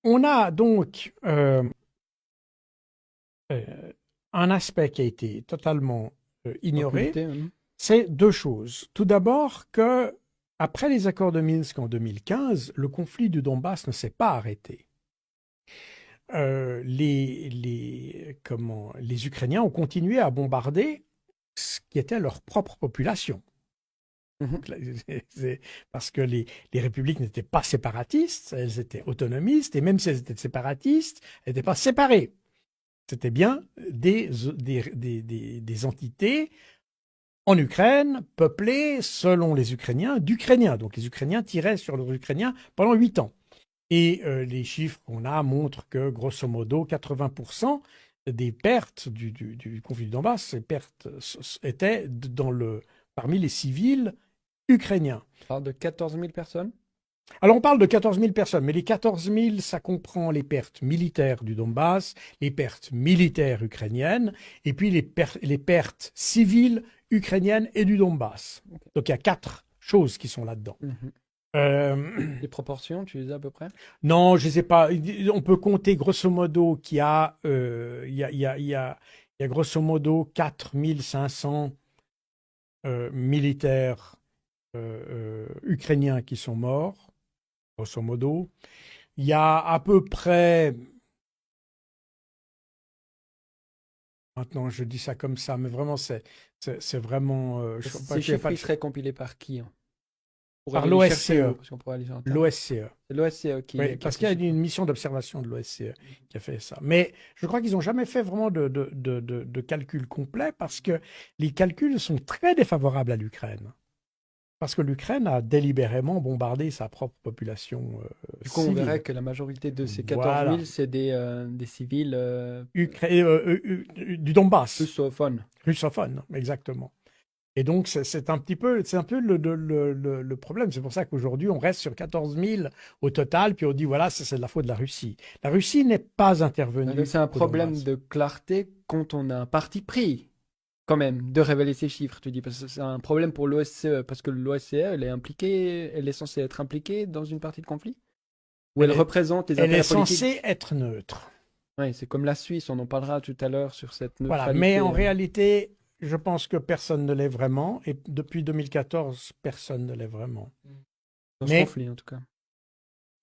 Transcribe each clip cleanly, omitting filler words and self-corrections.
On a donc euh, un aspect qui a été totalement ignoré, Occulté même. c'est deux choses. Tout d'abord que, après les accords de Minsk en 2015, le conflit du Donbass ne s'est pas arrêté. Les Ukrainiens ont continué à bombarder ce qui était leur propre population. Mhm. Parce que les républiques n'étaient pas séparatistes, elles étaient autonomistes, et même si elles étaient séparatistes, elles n'étaient pas séparées. C'était bien des entités en Ukraine, peuplées, selon les Ukrainiens, d'Ukrainiens. Donc les Ukrainiens tiraient sur les Ukrainiens pendant 8 ans. Et les chiffres qu'on a montrent que, grosso modo, 80% des pertes du conflit de Donbass, ces pertes étaient parmi les civils ukrainiens. On parle de 14 000 personnes. Alors on parle de 14 000 personnes, mais les 14 000, ça comprend les pertes militaires du Donbass, les pertes militaires ukrainiennes, et puis les pertes civiles ukrainiennes et du Donbass. Ok. Donc il y a quatre choses qui sont là-dedans. Mhm. Euh, Les proportions, tu les as à peu près? non, je ne sais pas. On peut compter grosso modo qu'il y a, il y a grosso modo 4 500 militaires ukrainiens qui sont morts, grosso modo. Il y a à peu près, maintenant je dis ça comme ça, mais vraiment c'est vraiment, je ne sais pas Ces qu'il n'y a chiffres, pas ils seraient compilés par qui, hein? Pour par aller les chercher l'OSCE. où? Parce qu'on pourrait aller sur Internet. L'OSCE. C'est l'OSCE Oui, qui a parce ces qu'il y a chiffres. une mission d'observation de l'OSCE qui a fait ça. Mais je crois qu'ils n'ont jamais fait vraiment de calcul complet parce que les calculs sont très défavorables à l'Ukraine. Parce que l'Ukraine a délibérément bombardé sa propre population Du coup, on verrait civile. que la majorité de ces 14 Voilà. 000, c'est des civils Du Donbass, russophones. russophone, exactement. Et donc, c'est un peu le problème. C'est pour ça qu'aujourd'hui, on reste sur 14 000 au total, puis on dit, voilà, c'est de la faute de la Russie. La Russie n'est pas Donc, intervenue c'est un au problème Donbass. de clarté quand on a un parti pris, quand même, de révéler ces chiffres, tu dis. Parce que c'est un problème pour l'OSCE, parce que l'OSCE, elle est censée être impliquée dans une partie de conflit? Ou Elle elle est, représente les elle est intérêts politiques? censée être neutre. Oui, c'est comme la Suisse, on en parlera tout à l'heure sur cette Voilà. Mais en neutralité réalité, je pense que personne ne l'est vraiment. Et depuis 2014, personne ne l'est vraiment. dans ce Mais conflit, en tout cas.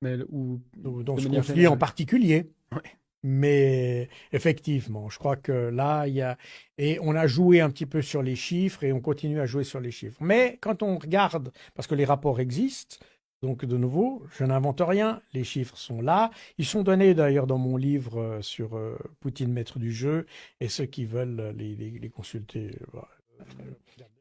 Mais, ou dans de ce manière conflit en générale. particulier. Ouais. Mais effectivement, je crois que là, il y a... Et on a joué un petit peu sur les chiffres et on continue à jouer sur les chiffres. Mais quand on regarde, parce que les rapports existent, donc de nouveau, je n'invente rien, les chiffres sont là. Ils sont donnés d'ailleurs dans mon livre sur Poutine, maître du jeu, et ceux qui veulent les consulter. Voilà.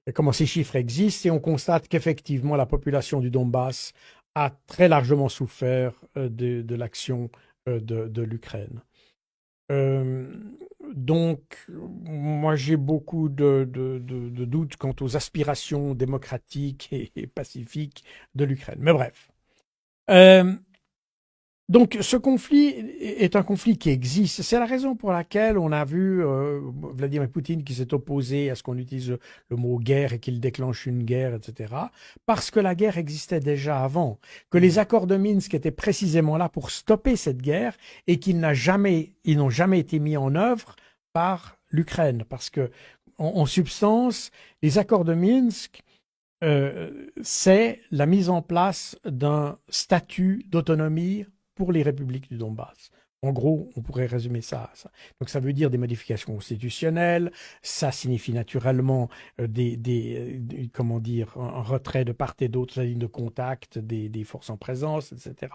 Et comment ces chiffres existent, et on constate qu'effectivement, la population du Donbass a très largement souffert de l'action de l'Ukraine. Euh, donc, moi, j'ai beaucoup de doutes quant aux aspirations démocratiques et pacifiques de l'Ukraine. Mais bref. Euh, donc, ce conflit est un conflit qui existe. C'est la raison pour laquelle on a vu Vladimir Poutine qui s'est opposé à ce qu'on utilise le mot guerre et qu'il déclenche une guerre, etc. Parce que la guerre existait déjà avant, que les Mhm. accords de Minsk étaient précisément là pour stopper cette guerre et ils n'ont jamais été mis en œuvre par l'Ukraine. Parce que, en substance, les accords de Minsk c'est la mise en place d'un statut d'autonomie pour les républiques du Donbass. En gros, on pourrait résumer ça à ça. Donc ça veut dire des modifications constitutionnelles, ça signifie naturellement comment dire, un retrait de part et d'autre de la ligne de contact des forces en présence, etc.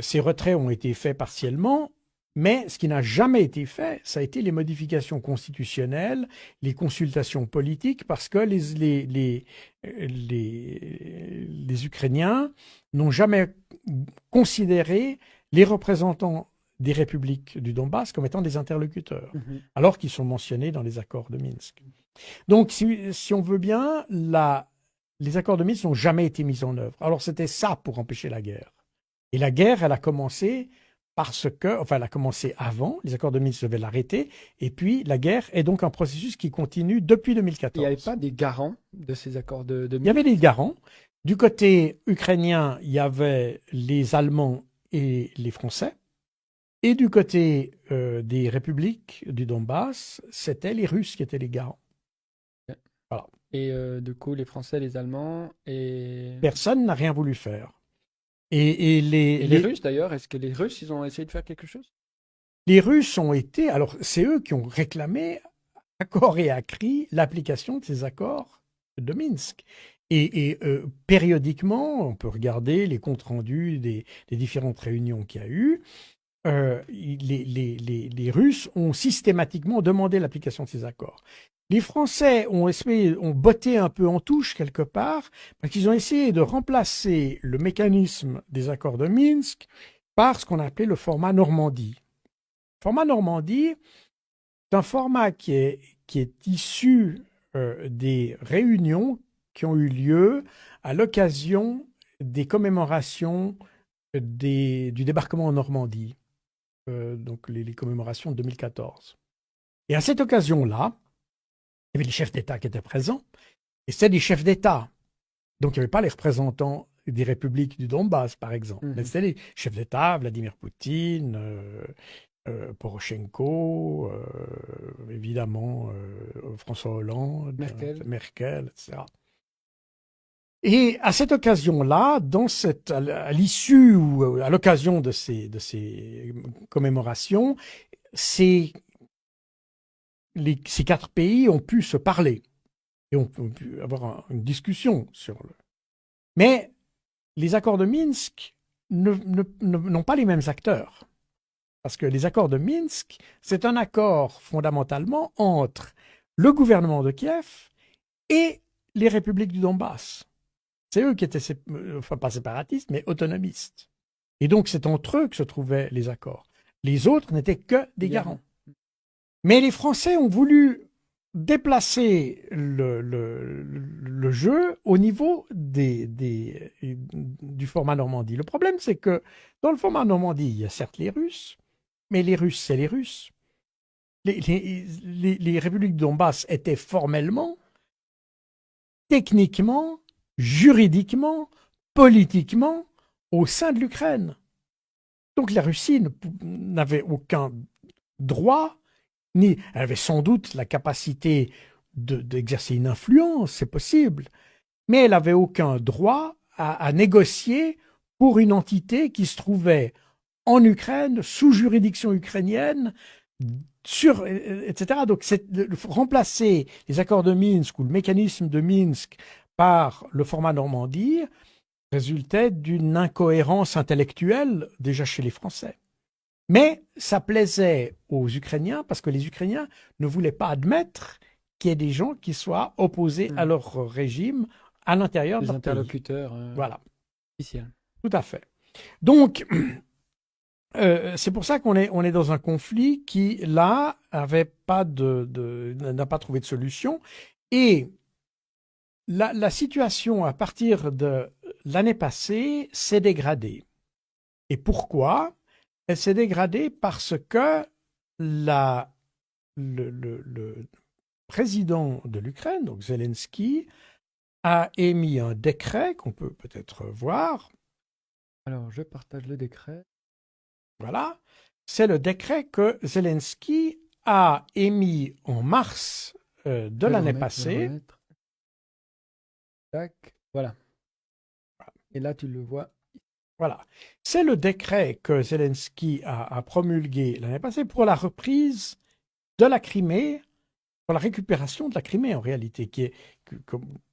Ces retraits ont été faits partiellement, mais ce qui n'a jamais été fait, ça a été les modifications constitutionnelles, les consultations politiques, parce que les Ukrainiens n'ont jamais considéré les représentants des républiques du Donbass comme étant des interlocuteurs, Mhm. alors qu'ils sont mentionnés dans les accords de Minsk. Donc, si on veut bien, les accords de Minsk n'ont jamais été mis en œuvre. Alors, c'était ça pour empêcher la guerre. Et la guerre, elle a commencé enfin, elle a commencé avant, les accords de Minsk devaient l'arrêter, et puis la guerre est donc un processus qui continue depuis Il n'y avait 2014. pas des garants de ces accords de Il y avait Minsk? des garants. Du côté ukrainien, il y avait les Allemands et les Français. Et du côté des républiques du Donbass, c'était les Russes qui étaient les garants. Voilà. Et du coup, les Français, les Allemands Personne n'a rien voulu faire. Et et les Russes d'ailleurs, est-ce que les Russes, ils ont essayé de faire quelque chose? les Russes ont été, alors c'est eux qui ont réclamé à corps et à cri l'application de ces accords de Minsk. Périodiquement, on peut regarder les comptes rendus des différentes réunions qu'il y a eu. Les Russes ont systématiquement demandé l'application de ces accords. Les Français ont botté un peu en touche quelque part, parce qu'ils ont essayé de remplacer le mécanisme des accords de Minsk par ce qu'on appelait le format Normandie. Le format Normandie, c'est un format qui est issu des réunions qui ont eu lieu à l'occasion des commémorations du débarquement en Normandie, donc les commémorations de 2014. Et à cette occasion-là, il y avait les chefs d'État qui étaient présents, et c'était des chefs d'État. Donc il n'y avait pas les représentants des républiques du Donbass, par exemple. Mais c'était les chefs d'État, Vladimir Poutine, Poroshenko, évidemment François Hollande, Merkel, etc. Et à cette occasion-là, à l'issue ou à l'occasion de ces commémorations, ces 4 pays ont pu se parler et ont pu avoir une discussion sur le. Mais les accords de Minsk n'ont pas les mêmes acteurs. Parce que les accords de Minsk, c'est un accord fondamentalement entre le gouvernement de Kiev et les républiques du Donbass. C'est eux qui étaient, enfin pas séparatistes, mais autonomistes. Et donc c'est entre eux que se trouvaient les accords. Les autres n'étaient que des garants. Mais les Français ont voulu déplacer le jeu au niveau du format Normandie. Le problème, c'est que dans le format Normandie, il y a certes les Russes, mais les Russes, c'est les Russes. Les républiques de Donbass étaient formellement, techniquement, juridiquement, politiquement au sein de l'Ukraine. Donc la Russie n'avait aucun droit, elle avait sans doute la capacité d'exercer une influence, c'est possible, mais elle n'avait aucun droit à négocier pour une entité qui se trouvait en Ukraine, sous juridiction ukrainienne, etc. Donc, remplacer les accords de Minsk ou le mécanisme de Minsk par le format Normandie résultait d'une incohérence intellectuelle déjà chez les Français. Mais ça plaisait aux Ukrainiens parce que les Ukrainiens ne voulaient pas admettre qu'il y ait des gens qui soient opposés à leur régime à l'intérieur de leur pays. Des interlocuteurs voilà. officiels. Tout à fait. Donc, c'est pour ça qu'on est dans un conflit qui, là, n'a pas trouvé de solution. Et la situation, à partir de l'année passée, s'est dégradée. Et pourquoi? Elle s'est dégradée parce que le président de l'Ukraine, donc Zelensky, a émis un décret qu'on peut peut-être voir. Alors, je partage le décret. Voilà. C'est le décret que Zelensky a émis en mars de l'année passée. Tac, voilà. Et là, tu le vois. Voilà. C'est le décret que Zelensky a promulgué l'année passée pour la reprise de la Crimée, pour la récupération de la Crimée en réalité, qui est,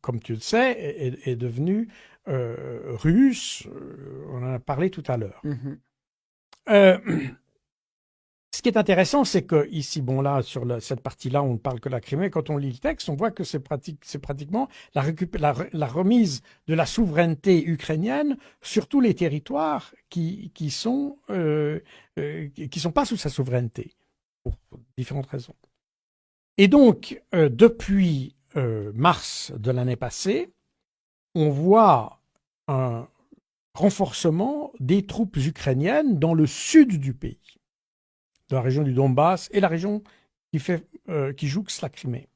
comme tu le sais, est devenue russe. On en a parlé tout à l'heure. Ce qui est intéressant, c'est que ici, bon là, sur cette partie-là, on ne parle que de la Crimée. Quand on lit le texte, on voit que c'est pratiquement la remise de la souveraineté ukrainienne sur tous les territoires qui sont pas sous sa souveraineté, pour différentes raisons. Et donc, depuis mars de l'année passée, on voit un renforcement des troupes ukrainiennes dans le sud du pays, dans la région du Donbass et la région qui jouxte la Crimée.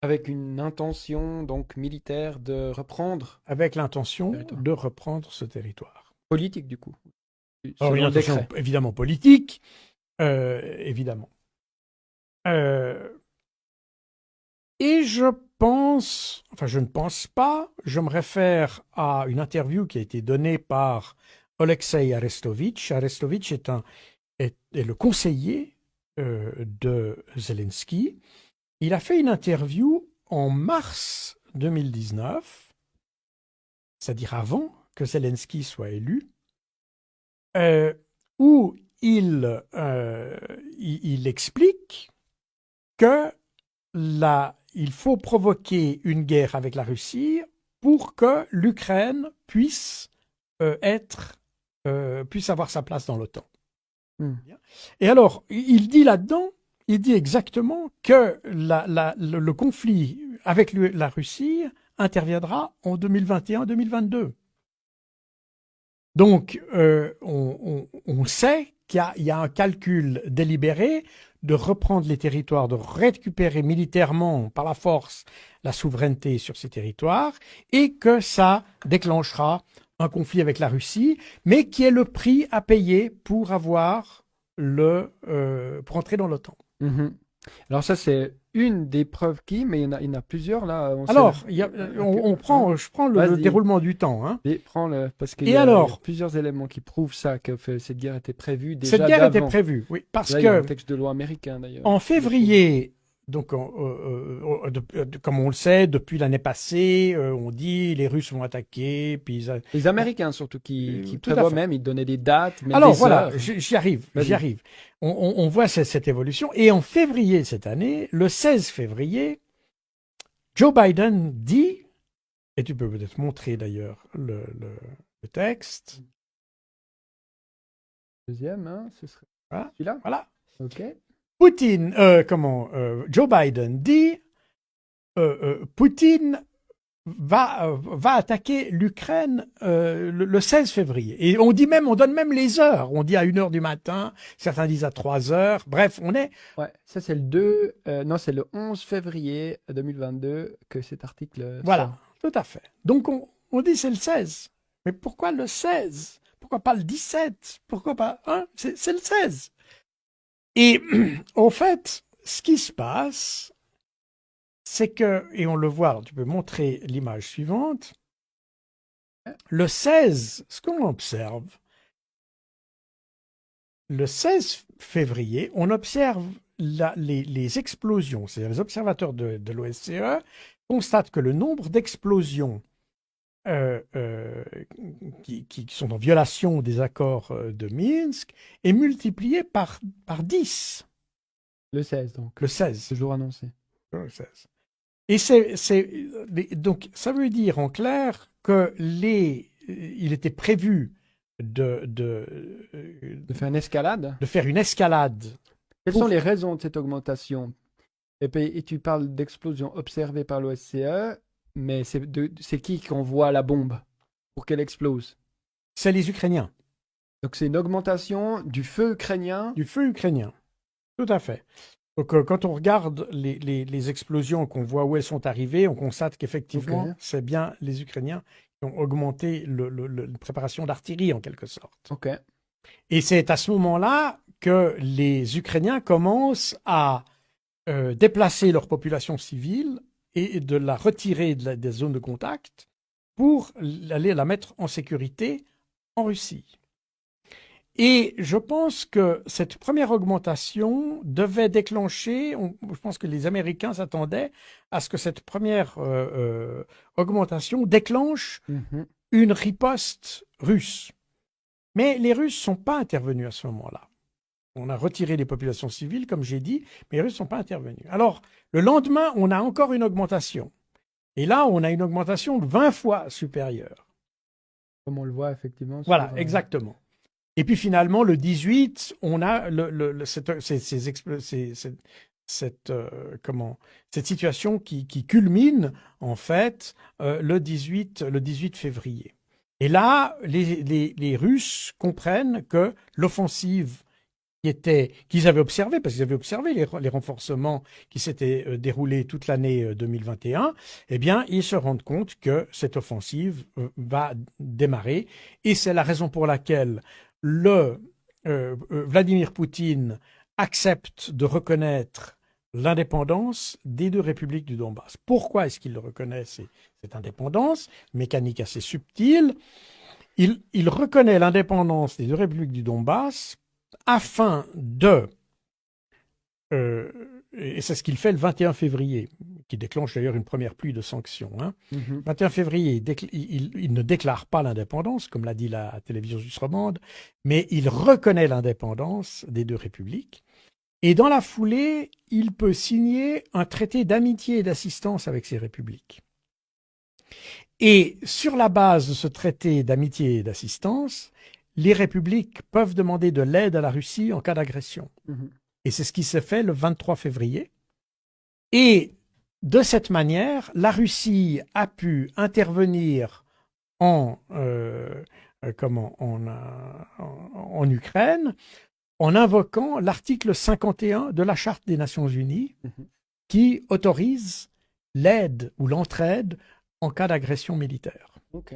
Avec une intention donc militaire de reprendre. Avec l'intention de reprendre ce territoire. Politique du coup. Alors, une selon le intention décret. évidemment politique, évidemment. Euh, et je pense, enfin je ne pense pas, je me réfère à une interview qui a été donnée par Alexei Arestovitch. Arestovitch est le conseiller de Zelensky. Il a fait une interview en mars 2019, c'est-à-dire avant que Zelensky soit élu, euh, où il explique que il faut provoquer une guerre avec la Russie pour que l'Ukraine puisse avoir sa place dans l'OTAN. Hmm. Et alors, il dit là-dedans, il dit exactement que le conflit avec la Russie interviendra en 2021-2022. Donc, on sait qu'il y a un calcul délibéré de reprendre les territoires, de récupérer militairement par la force la souveraineté sur ces territoires, et que ça déclenchera un conflit avec la Russie, mais qui est le prix à payer pour pour entrer dans l'OTAN. Mhm. Alors ça, c'est une des preuves mais il y en a plusieurs là. Alors, je prends le Vas-y, déroulement du temps, hein. prends-le, parce qu'il Et y a alors, plusieurs éléments qui prouvent ça, cette guerre était prévue cette déjà guerre était d'avant. prévue, oui, parce Là, il y a un que texte de loi américain d'ailleurs. en février, donc comme on le sait, depuis l'année passée, on dit les Russes vont attaquer, puis Les Américains surtout qui tout à prévoient fait. même, ils donnaient des dates, même Alors des voilà, heures. j'y arrive, Vas-y. j'y arrive. On voit cette évolution, et en février cette année, le 16 février, Joe Biden dit, et tu peux peut-être montrer d'ailleurs le texte. Deuxième, hein, ce serait Voilà. celui-là. Voilà. Ok. Joe Biden dit, Poutine va attaquer l'Ukraine le 16 février. Et on donne même les heures. On dit à 1h du matin, certains disent à 3h. Bref, on est. Ouais, ça c'est non, c'est le 11 février 2022 que cet article Voilà, sort. tout à fait. Donc on dit c'est le 16. Mais pourquoi le 16? Pourquoi pas le 17? Pourquoi pas hein? C'est le 16. Et en fait, ce qui se passe, c'est que, et on le voit, alors tu peux montrer l'image suivante, le 16, ce qu'on observe, le 16 février, on observe les explosions. C'est-à-dire les observateurs de l'OSCE constatent que le nombre d'explosions qui sont en violation des accords de Minsk est multiplié par 10. Le 16 donc. Le 16. Ce jour annoncé. Le 16. Et donc, ça veut dire en clair que il était prévu de faire une escalade. de faire une escalade. Quelles sont les raisons de cette augmentation? Et tu parles d'explosions observées par l'OSCE, mais c'est qui envoie la bombe pour qu'elle explose? C'est les Ukrainiens. Donc c'est une augmentation du feu ukrainien. Du feu ukrainien. Tout à fait. Donc, quand on regarde les explosions, qu'on voit où elles sont arrivées, on constate qu'effectivement, Ok. c'est bien les Ukrainiens qui ont augmenté la préparation d'artillerie, en quelque sorte. Ok. Et c'est à ce moment-là que les Ukrainiens commencent à déplacer leur population civile et de la retirer des zones de contact pour aller la mettre en sécurité en Russie. Et je pense que cette première augmentation devait déclencher, je pense que les Américains s'attendaient à ce que cette première augmentation déclenche une riposte russe. Mais les Russes ne sont pas intervenus à ce moment-là. On a retiré les populations civiles, comme j'ai dit, mais les Russes ne sont pas intervenus. Alors, le lendemain, on a encore une augmentation. Et là, on a une augmentation de 20 fois supérieure. Comme on le voit effectivement. Voilà, exactement. Et puis finalement, le 18, on a cette situation qui culmine, en fait, le 18 février. Et là, les Russes comprennent que l'offensive qu'ils avaient observé, parce qu'ils avaient observé les renforcements qui s'étaient déroulés toute l'année 2021, eh bien, ils se rendent compte que cette offensive va démarrer. Et c'est la raison pour laquelle Vladimir Poutine accepte de reconnaître l'indépendance des deux républiques du Donbass. Pourquoi est-ce qu'il reconnaît cette indépendance? Mécanique assez subtile. Il reconnaît l'indépendance des deux républiques du Donbass afin et c'est ce qu'il fait le 21 février, qui déclenche d'ailleurs une première pluie de sanctions. Hein. 21 février, il ne déclare pas l'indépendance, comme l'a dit la télévision suisse romande, mais il reconnaît l'indépendance des deux républiques. Et dans la foulée, il peut signer un traité d'amitié et d'assistance avec ces républiques. Et sur la base de ce traité d'amitié et d'assistance, les républiques peuvent demander de l'aide à la Russie en cas d'agression. Et c'est ce qui s'est fait le 23 février. Et de cette manière, la Russie a pu intervenir en Ukraine en invoquant l'article 51 de la Charte des Nations Unies qui autorise l'aide ou l'entraide en cas d'agression militaire. Ok.